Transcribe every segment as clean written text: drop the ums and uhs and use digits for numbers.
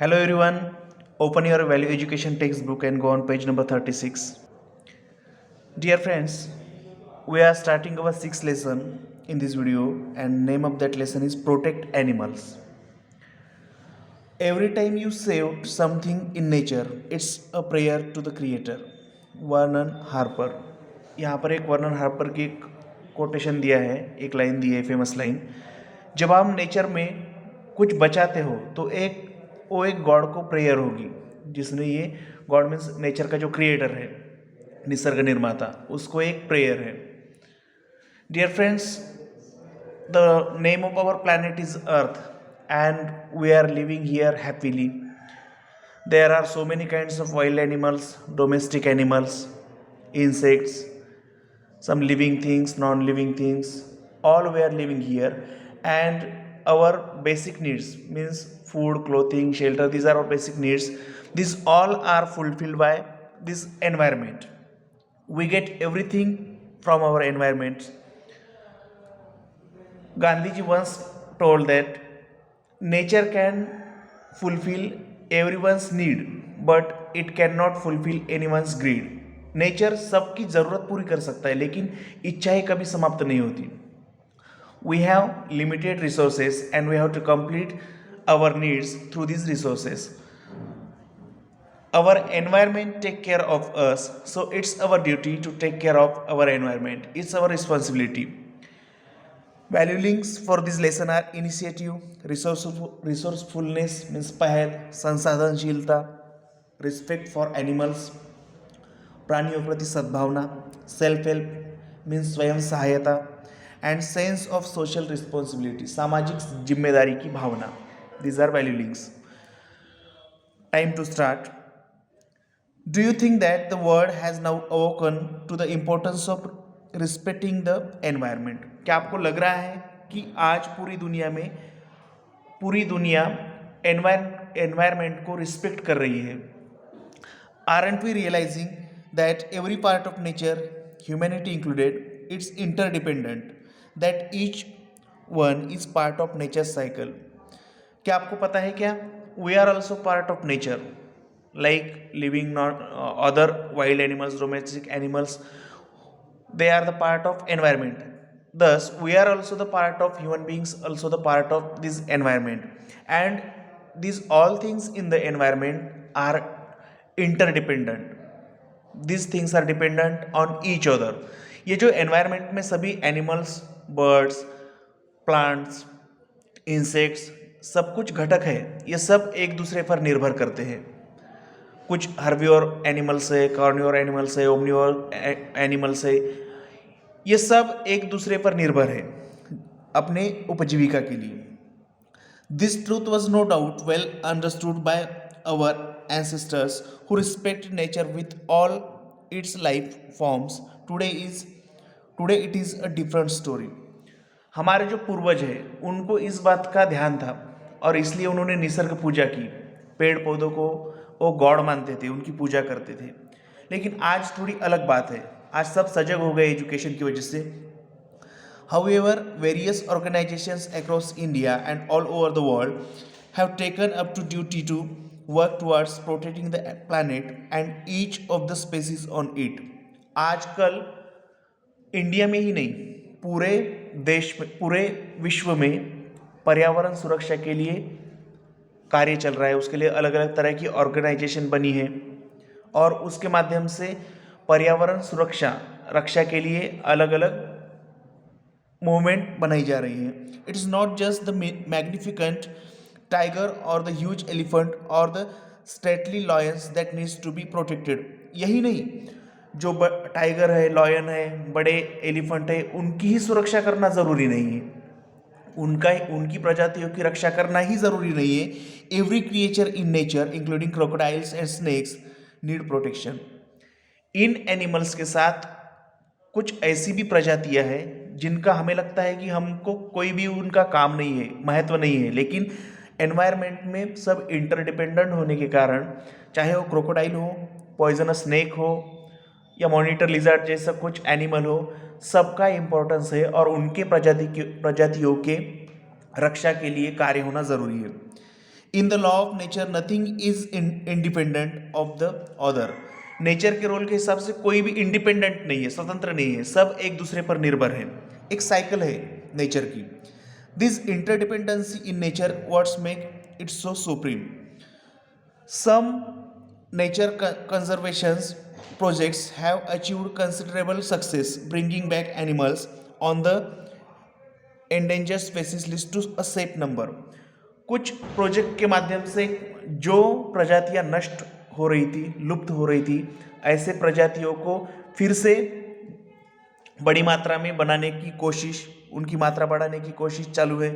Hello everyone, open your value education textbook and go on page number 36. Dear friends, we are starting our sixth lesson in this video and name of that lesson is protect animals. Every time you save something in nature, it's a prayer to the creator. Vernon Harper. यहाँ पर एक Vernon Harper की एक quotation दिया है, एक line दी है, famous line. जब आप नेचर में कुछ बचाते हो तो वो एक गॉड को प्रेयर होगी, जिसने ये गॉड मीन्स नेचर का जो क्रिएटर है, निसर्ग निर्माता, उसको एक प्रेयर है. Dear friends, the name of our planet is earth and we are living here happily. There are so many kinds of wild animals, domestic animals, insects, some living things, non-living things, all we are living here, and our basic needs means food, clothing, shelter, these are our basic needs. These all are fulfilled by this environment. We get everything from our environment. Gandhiji once told that nature can fulfill everyone's need, but it cannot fulfill anyone's greed. Nature सबकी ज़रूरत पूरी कर सकता है, लेकिन इच्छाएं कभी समाप्त नहीं होती. We have limited resources and we have to complete our needs through these resources. Our environment take care of us, so it's our duty to take care of our environment. It's our responsibility. Value links for this lesson are initiative, resourcefulness means पहल, संसाधनशीलता, respect for animals, प्राणियों प्रति सद्भावना, self help means स्वयं सहायता, and sense of social responsibility, सामाजिक जिम्मेदारी की भावना. These are value links. Time to start. Do you think that the world has now awoken to the importance of respecting the environment? क्या आपको लग रहा है कि आज पूरी दुनिया एनवायरमेंट को रिस्पेक्ट कर रही है? Aren't we realizing that every part of nature, humanity included, it's interdependent, that each one is part of nature's cycle? क्या आपको पता है क्या? We are also part of nature, like living not other wild animals, domestic animals, they are the part of environment. Thus we are also the part of human beings, also the part of this environment, and these all things in the environment are interdependent. These things are dependent on each other. ये जो environment में सभी animals, birds, plants, insects, सब कुछ घटक है, ये सब एक दूसरे पर निर्भर करते हैं. कुछ हर्बिवोर एनिमल्स है, कार्निवोर एनिमल्स है, ओमनिवोर एनिमल्स है, ये सब एक दूसरे पर निर्भर है अपने उपजीविका के लिए. This truth was no doubt well understood by our ancestors who respected nature with all its life forms. Today it is a different story. हमारे जो पूर्वज हैं उनको इस बात का ध्यान था और इसलिए उन्होंने निसर्ग पूजा की. पेड़ पौधों को वो गॉड मानते थे, उनकी पूजा करते थे. लेकिन आज थोड़ी अलग बात है. आज सब सजग हो गए एजुकेशन की वजह से. However, various organizations across India and all over the world have taken up to duty to work towards protecting the planet and each of the species on it. आजकल इंडिया में ही नहीं, पूरे देश में, पूरे विश्व में पर्यावरण सुरक्षा के लिए कार्य चल रहा है. उसके लिए अलग अलग तरह की ऑर्गेनाइजेशन बनी है और उसके माध्यम से पर्यावरण रक्षा के लिए अलग अलग मूवमेंट बनाई जा रही है. It is not just the magnificent tiger और द ह्यूज एलिफेंट और the stately lions that needs to be protected. यही नहीं, जो टाइगर है, लॉयन है, बड़े एलिफेंट है, उनकी ही सुरक्षा करना ज़रूरी नहीं है, उनकी प्रजातियों की रक्षा करना ही ज़रूरी नहीं है. Every creature in nature including crocodiles and snacks need protection. In animals के साथ कुछ ऐसी भी प्रजातियां हैं जिनका हमें लगता है कि हमको कोई भी उनका काम नहीं है, महत्व नहीं है, लेकिन एनवायरनमेंट में सब इंटरडिपेंडेंट होने के कारण, चाहे वो क्रोकोडाइल हो, पॉइजनस स्नेक हो या मॉनिटर लिजर्ड जैसा कुछ एनिमल हो, सबका इम्पोर्टेंस है और उनके प्रजातियों के रक्षा के लिए कार्य होना ज़रूरी है. In the law of nature nothing is independent of the other. Nature के रोल के हिसाब से कोई भी इंडिपेंडेंट नहीं है, स्वतंत्र नहीं है, सब एक दूसरे पर निर्भर है। एक साइकिल है नेचर की। This interdependency in nature what's make it so supreme. Some nature conservation projects have achieved considerable success bringing back animals on the endangered species list to a set number। कुछ project के माध्यम से जो प्रजातियां नष्ट हो रही थी, लुप्त हो रही थी, ऐसे प्रजातियों को फिर से बड़ी मात्रा में बनाने की कोशिश, उनकी मात्रा बढ़ाने की कोशिश चालू है।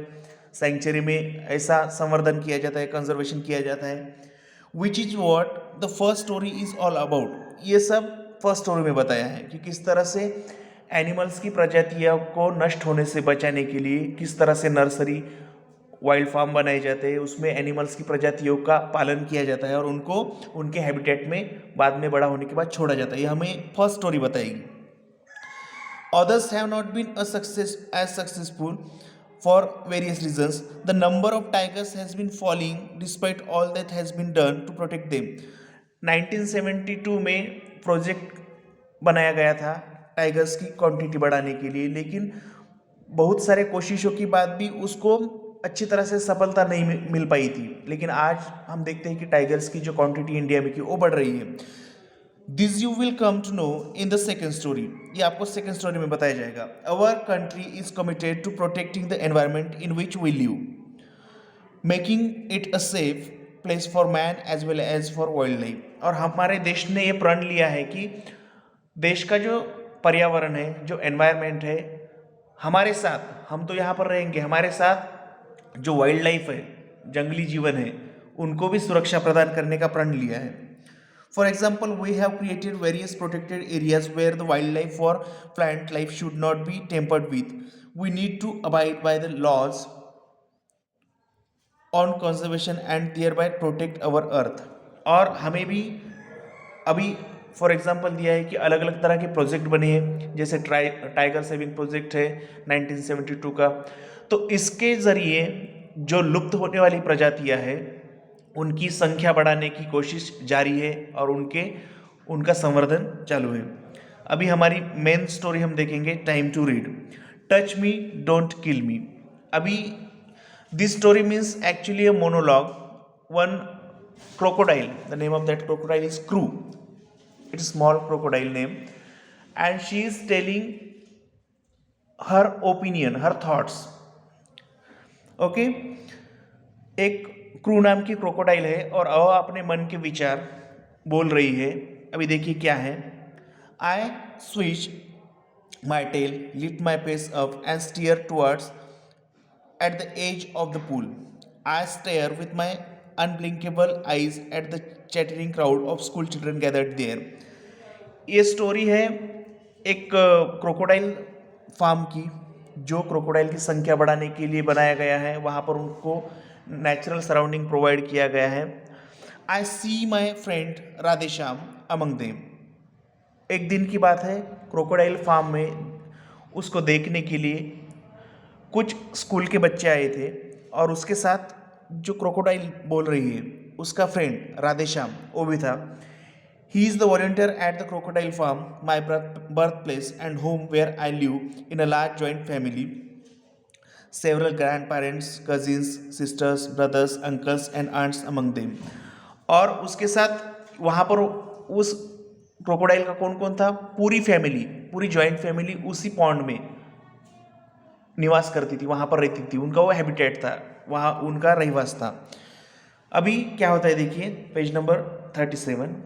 सेंचुरी में ऐसा संवर्धन किया जाता है, कंजर्वेशन किया जाता है। Which is what the first story is all about. ये सब फर्स्ट स्टोरी में बताया है कि किस तरह से एनिमल्स की प्रजातियों को नष्ट होने से बचाने के लिए किस तरह से नर्सरी, वाइल्ड फार्म बनाए जाते हैं, उसमें एनिमल्स की प्रजातियों का पालन किया जाता है और उनको उनके हैबिटेट में बाद में बड़ा होने के बाद छोड़ा जाता है। ये हमें फर्स्ट स्टोरी बताएगी। Others have not been as successful for various reasons. The number of tigers has been falling despite all that has been done to protect them. 1972 में प्रोजेक्ट बनाया गया था टाइगर्स की क्वांटिटी बढ़ाने के लिए, लेकिन बहुत सारे कोशिशों के बाद भी उसको अच्छी तरह से सफलता नहीं मिल पाई थी। लेकिन आज हम देखते हैं कि टाइगर्स की जो क्वांटिटी इंडिया में की वो बढ़ रही है। This you will come to know in the second story. ये आपको सेकेंड स्टोरी में बताया जाएगा। Our country is committed to protecting the environment in which we live, making it a safe place for man as well as for wild life. और हमारे देश ने ये प्रण लिया है कि देश का जो पर्यावरण है, जो एनवायरमेंट है, हमारे साथ, हम तो यहाँ पर रहेंगे, हमारे साथ जो वाइल्ड लाइफ है, जंगली जीवन है, उनको भी सुरक्षा प्रदान करने का प्रण लिया है। For example, we have created various protected areas where the wildlife or plant life should not be tampered with. We need to abide by the laws on conservation and thereby protect our earth. और हमें भी अभी for example दिया है कि अलग अलग तरह के प्रोजेक्ट बने हैं, जैसे टाइगर सेविंग प्रोजेक्ट है 1972 का। तो इसके ज़रिए जो लुप्त होने वाली प्रजातियां हैं उनकी संख्या बढ़ाने की कोशिश जारी है और उनका संवर्धन चालू है। अभी हमारी मेन स्टोरी हम देखेंगे, time to read. Touch me don't kill me. अभी this story means actually a monologue. One crocodile, the name of that crocodile is Crew. It's a small crocodile name, and she is telling her opinion, her thoughts. Okay, एक crew नाम की crocodile है और वह अपने मन के विचार बोल रही है। अभी देखिए क्या है। I switch my tail, lift my face up and steer towards at the edge of the pool. I stare with my unblinkable eyes at the chattering crowd of school children gathered there. ये story है एक crocodile farm की, जो crocodile की संख्या बढ़ाने के लिए बनाया गया है। वहाँ पर उनको नेचुरल सराउंडिंग प्रोवाइड किया गया है। I see my friend Radheshyam among them. एक दिन की बात है, क्रोकोडाइल फार्म में उसको देखने के लिए कुछ स्कूल के बच्चे आए थे और उसके साथ जो क्रोकोडाइल बोल रही है उसका फ्रेंड राधेश्याम वो भी था। He is the volunteer at the crocodile farm, my birth place and home where I live in a large joint family, several grandparents, cousins, sisters, brothers, uncles and aunts among them। और उसके साथ वहाँ पर उस crocodile का कौन कौन था? पूरी फैमिली, पूरी जॉइंट फैमिली उसी पॉन्ड में निवास करती थी, वहाँ पर रहती थी। उनका वो हैबिटेट था, वहाँ उनका रहवास था। अभी क्या होता है देखिए, page number 37।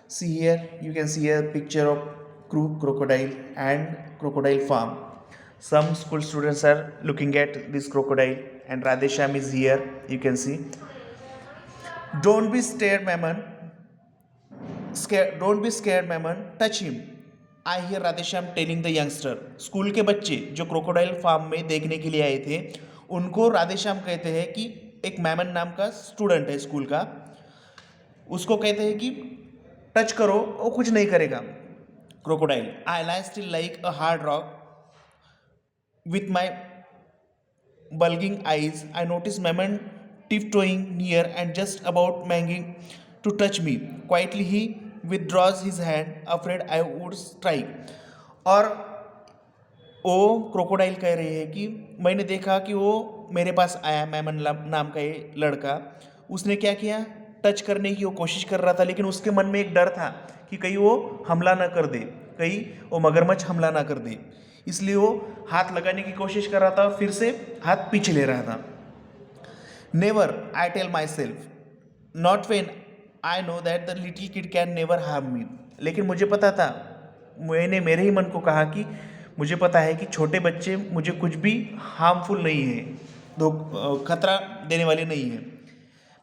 See here, you can see a picture of Crew crocodile and crocodile farm. Some school students are looking at this crocodile and Radhesham is here, you can see. Don't be scared, Maman. Don't be scared, Maman. Touch him. I hear Radhesham telling the youngster. School के बच्चे जो crocodile farm में देखने के लिए आए थे, उनको राधेश्याम कहते हैं कि एक मैमन नाम का स्टूडेंट है स्कूल का, उसको कहते हैं कि टच करो, वो कुछ नहीं करेगा crocodile. I lie still like a hard rock with my bulging eyes. I noticed Mammon tiptoeing near and just about managing to touch me. Quietly he withdraws his hand, afraid I would strike. और वो crocodile कह रही है कि मैंने देखा कि वो मेरे पास आया, मैमन नाम का ये लड़का। उसने क्या किया, टच करने की वो कोशिश कर रहा था, लेकिन उसके मन में एक डर था कि कहीं वो हमला ना कर दे, कहीं वो मगरमच्छ हमला ना कर दे, इसलिए वो हाथ लगाने की कोशिश कर रहा था और फिर से हाथ पीछे ले रहा था। Never I tell myself, not when I know that the little kid can never harm me. लेकिन मुझे पता था, मैंने मेरे ही मन को कहा कि मुझे पता है कि छोटे बच्चे मुझे कुछ भी हार्मफुल नहीं है, खतरा देने वाले नहीं है।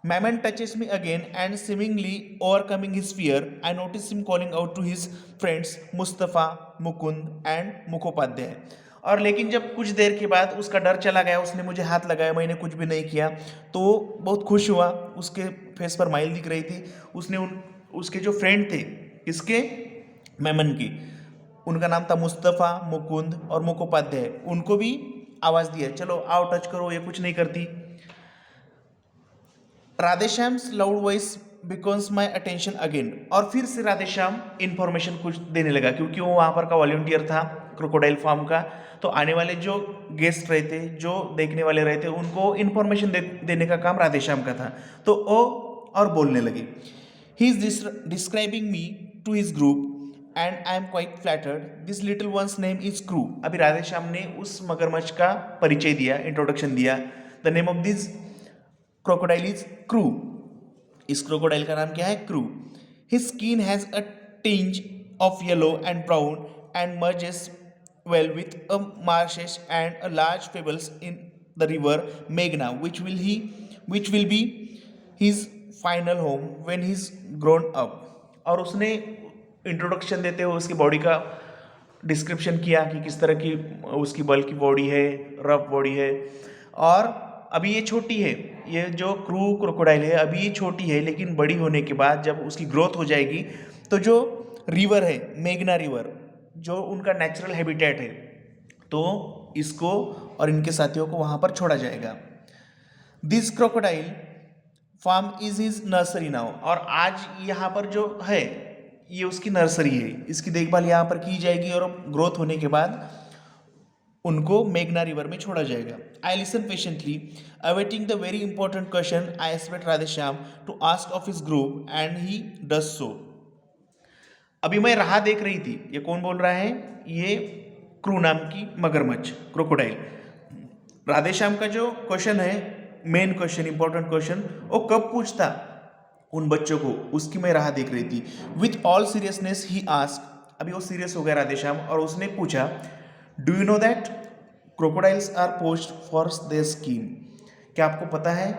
मैमन touches me again and seemingly overcoming his fear, I notice him calling out to his friends Mustafa, Mukund and Mukhopadhyay. और लेकिन जब कुछ देर के बाद उसका डर चला गया, उसने मुझे हाथ लगाया, मैंने कुछ भी नहीं किया, तो वो बहुत खुश हुआ, उसके फेस पर माइल दिख रही थी। उसने उसके जो फ्रेंड थे, किसके, मैमन की, उनका नाम था मुस्तफ़ा, मुकुंद और मुखोपाध्याय, उनको भी आवाज़ दिया, चलो आओ टच करो, ये कुछ नहीं करती। Radheshyam's loud voice beckons my attention again. और फिर से राधेश्याम इन्फॉर्मेशन कुछ देने लगा, क्योंकि वो वहाँ पर का वॉलंटियर था क्रोकोडाइल फार्म का, तो आने वाले जो गेस्ट रहते, जो देखने वाले रहते, उनको इन्फॉर्मेशन देने का काम राधेश्याम का था। तो वो और बोलने लगे, he is describing me to his group and I am quite flattered, this little one's name is Kru. अभी राधेश्याम ने उस मगरमच्छ का परिचय दिया, इंट्रोडक्शन दिया। The name of this crocodile is crew. इस क्रोकोडाइल का नाम क्या है, crew. His skin has a tinge of yellow and brown and merges well with a marshes and a large pebbles in the river Meghna, which will be his final home when he's grown up। और उसने introduction देते हुए उसकी body का description किया कि किस तरह की उसकी बल्कि बॉडी है, रफ बॉडी है, और अभी ये छोटी है, ये जो क्रू क्रोकोडाइल है अभी ये छोटी है, लेकिन बड़ी होने के बाद जब उसकी ग्रोथ हो जाएगी तो जो रिवर है, मेघना रिवर, जो उनका नेचुरल हैबिटेट है, तो इसको और इनके साथियों को वहाँ पर छोड़ा जाएगा। This crocodile farm is his nursery now. और आज यहाँ पर जो है ये उसकी नर्सरी है, इसकी देखभाल यहाँ पर की जाएगी और ग्रोथ होने के बाद उनको मेघना रिवर में छोड़ा जाएगा। I listen patiently awaiting the very important question I expect Radheshyam to ask of his group and he does so. अभी मैं राह देख रही थी, ये कौन बोल रहा है, ये क्रू नाम की मगरमच्छ, क्रोकोडाइल। राधेश्याम का जो क्वेश्चन है, मेन क्वेश्चन, इंपॉर्टेंट क्वेश्चन, वो कब पूछता उन बच्चों को, उसकी मैं राह देख रही थी। With all seriousness he ask, अभी वो सीरियस हो गया राधेश्याम और उसने पूछा, do you know that crocodiles are poached for their skin. क्या आपको पता है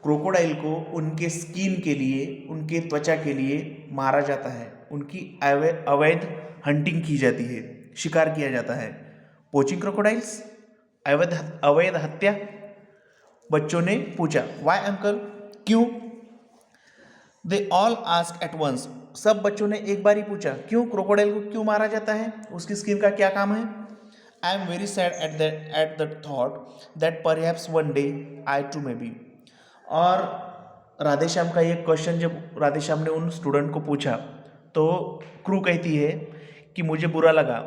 क्रोकोडाइल को उनके स्किन के लिए, उनके त्वचा के लिए मारा जाता है, उनकी अवैध हंटिंग की जाती है, शिकार किया जाता है। पोचिंग क्रोकोडाइल्स, अवैध हत्या। बच्चों ने पूछा, वाई अंकल, क्यों। They all ask at once, सब बच्चों ने एक बार ही पूछा, क्यों क्रोकोडाइल को क्यों मारा जाता है, उसकी स्किन का क्या काम है। I am very sad at the thought that perhaps one day I too may be. और राधेश्याम का ये क्वेश्चन जब राधेश्याम ने उन स्टूडेंट को पूछा तो क्रू कहती है कि मुझे बुरा लगा,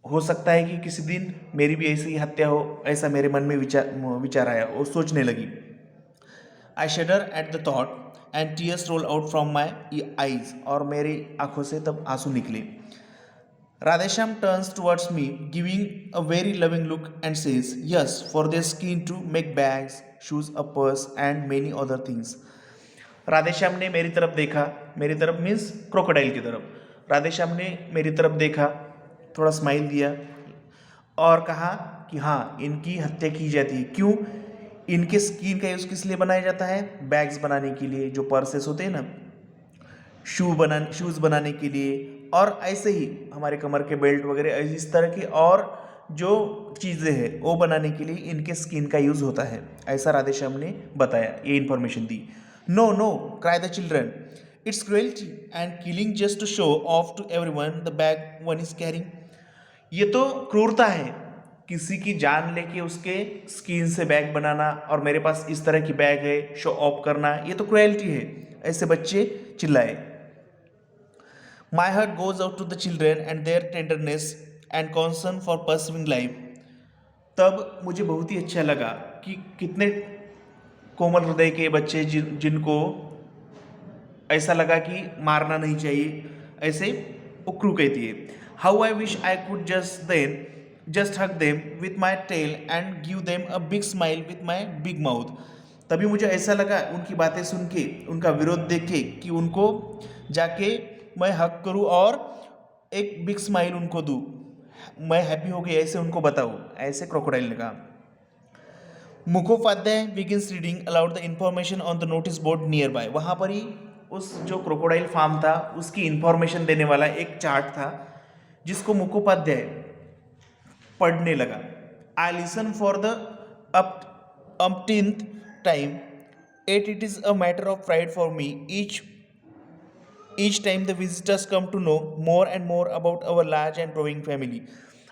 हो सकता है कि किसी दिन मेरी भी ऐसी हत्या हो, ऐसा मेरे मन में विचार आया, वो सोचने लगी। I shudder at the thought and tears roll out from my eyes, और मेरी आंखों से तब आंसू निकले। Radheshyam turns towards me giving a very loving look and says, yes for their skin to make bags, shoes, a purse and many other things. Radheshyam ने मेरी तरफ देखा, मेरी तरफ मीन्स क्रोकोडाइल की तरफ। राधेश्याम ने मेरी तरफ देखा, थोड़ा स्माइल दिया और कहा कि हाँ, इनकी हत्या की जाती है। क्यों, इनके स्किन का यूज़ किस लिए बनाया जाता है, बैग्स बनाने के लिए, जो पर्सेस होते हैं ना, शूज़ बनाने के लिए, और ऐसे ही हमारे कमर के बेल्ट वगैरह, इस तरह की और जो चीज़ें हैं वो बनाने के लिए इनके स्किन का यूज़ होता है, ऐसा राधेश्याम ने बताया, ये इन्फॉर्मेशन दी। No no cry the children, it's cruelty and killing just to show off to everyone the bag one is carrying. ये तो क्रूरता है, किसी की जान लेके उसके स्किन से बैग बनाना और मेरे पास इस तरह की बैग है शो ऑफ करना, ये तो क्रुएल्टी है। ऐसे बच्चे चिल्लाए। My heart goes out to the children and their tenderness and concern for perceiving life. तब मुझे बहुत ही अच्छा लगा कि कितने कोमल हृदय के बच्चे जिनको ऐसा लगा कि मारना नहीं चाहिए, ऐसे उक्रू कहती है। How I wish I could just hug them with my tail and give them a big smile with my big mouth. तभी मुझे ऐसा लगा उनकी बातें सुन के, उनका विरोध देख के, कि उनको जाके मैं हक करूं और एक बिग स्माइल उनको दूं, मैं हैप्पी हो गई ऐसे उनको बताऊं, ऐसे क्रोकोडाइल ने कहा। Mukhopadhyay begins reading allowed the information on the notice board near by. वहाँ पर ही उस जो क्रोकोडाइल फार्म था उसकी इंफॉर्मेशन देने वाला एक चार्ट था जिसको मुखोपाध्याय पढ़ने लगा। I listen for the umpteenth time at it is a matter of pride for me each time the visitors come to know more and more about our large and growing family।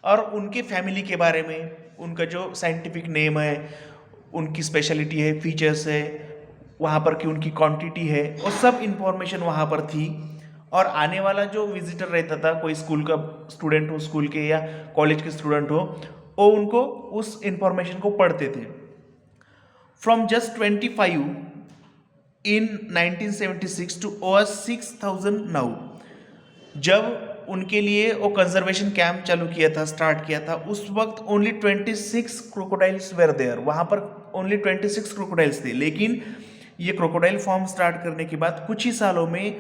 और उनके family के बारे में, उनका जो scientific name है, उनकी speciality है, फीचर्स है, वहाँ पर की उनकी क्वांटिटी है, और सब इंफॉर्मेशन वहाँ पर थी। और आने वाला जो विजिटर रहता था, कोई स्कूल का स्टूडेंट हो, स्कूल के या कॉलेज के स्टूडेंट हो, वो उनको उस इंफॉर्मेशन को पढ़ते थे। From just 25 in 1976 to over 6,000 now। जब उनके लिए वो कंजर्वेशन कैंप चालू किया था, स्टार्ट किया था, उस वक्त ओनली 26 क्रोकोडाइल्स वेर देयर। वहाँ पर ओनली 26 क्रोकोडाइल्स थे। लेकिन ये क्रोकोडाइल फॉर्म स्टार्ट करने के बाद कुछ ही सालों में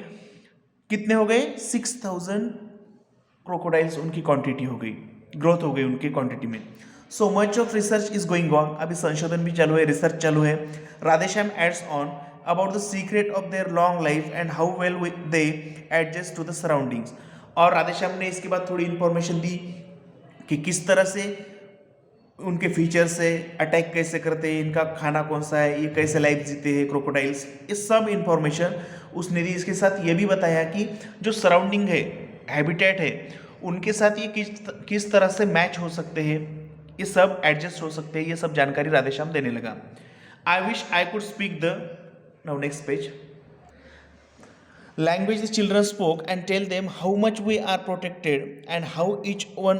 कितने हो गए? 6,000 क्रोकोडाइल्स उनकी क्वांटिटी हो गई, ग्रोथ हो गई उनकी क्वांटिटी में। So much of research is going on. अभी संशोधन भी चालू है, रिसर्च चालू है। Radheshyam adds on about the secret of their long life and how well they adjust to the surroundings। और राधेश्याम ने इसके बाद थोड़ी इंफॉर्मेशन दी कि किस तरह से उनके फीचर्स से, अटैक कैसे करते हैं, इनका खाना कौन सा है, ये कैसे लाइफ जीते हैं क्रोकोडाइल्स, ये सब इंफॉर्मेशन उसने दी। इसके साथ ये भी बताया कि जो सराउंडिंग है, हैबिटेट है, उनके साथ ये किस तरह से मैच हो सकते हैं, ये सब एडजस्ट हो सकते हैं, ये सब जानकारी राधेश्याम देने लगा। आई wish I could speak the Now next page. Language the children spoke and tell them how much we are protected and how each one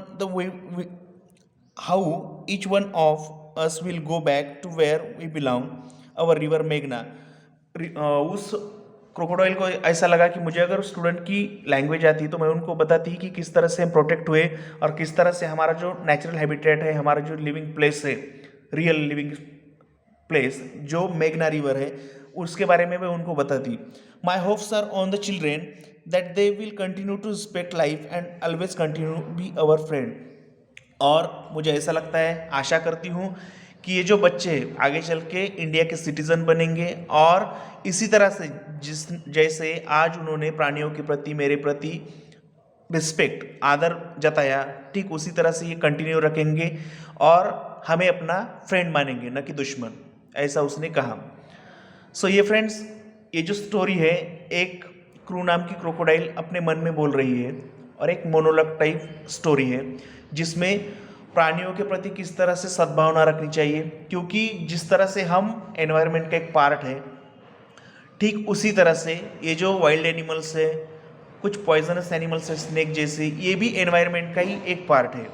how each one of us will go back to where we belong, our river Meghna। उस crocodile को ऐसा लगा कि मुझे अगर student की language आती तो मैं उनको बताती कि किस तरह से हम प्रोटेक्ट हुए और किस तरह से हमारा जो नेचुरल हैबिटेट है, हमारा जो लिविंग प्लेस है, रियल लिविंग प्लेस जो मेघना रिवर है, उसके बारे में मैं उनको बताती। My hopes are on the children that they will continue to respect life and always continue be our friend. और मुझे ऐसा लगता है, आशा करती हूँ कि ये जो बच्चे आगे चल के इंडिया के सिटीज़न बनेंगे और इसी तरह से जैसे आज उन्होंने प्राणियों के प्रति, मेरे प्रति रिस्पेक्ट, आदर जताया, ठीक उसी तरह से ये कंटिन्यू रखेंगे और हमें अपना फ्रेंड मानेंगे, न कि दुश्मन, ऐसा उसने कहा। सो ये फ्रेंड्स, ये जो स्टोरी है, एक क्रू नाम की क्रोकोडाइल अपने मन में बोल रही है और एक मोनोलॉग टाइप स्टोरी है जिसमें प्राणियों के प्रति किस तरह से सद्भावना रखनी चाहिए, क्योंकि जिस तरह से हम एनवायरनमेंट का एक पार्ट है, ठीक उसी तरह से ये जो वाइल्ड एनिमल्स है, कुछ पॉइजनस एनिमल्स है, स्नेक जैसे, ये भी एनवायरनमेंट का ही एक पार्ट है।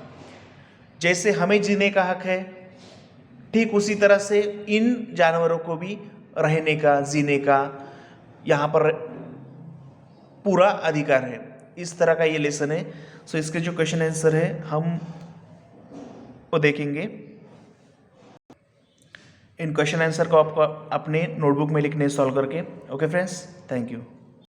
जैसे हमें जीने का हक है, ठीक उसी तरह से इन जानवरों को भी रहने का, जीने का यहाँ पर पूरा अधिकार है। इस तरह का ये लेसन है। सो इसके जो क्वेश्चन आंसर है हम वो देखेंगे। इन क्वेश्चन आंसर को आपको अपने नोटबुक में लिखने सॉल्व करके। Okay friends, thank you.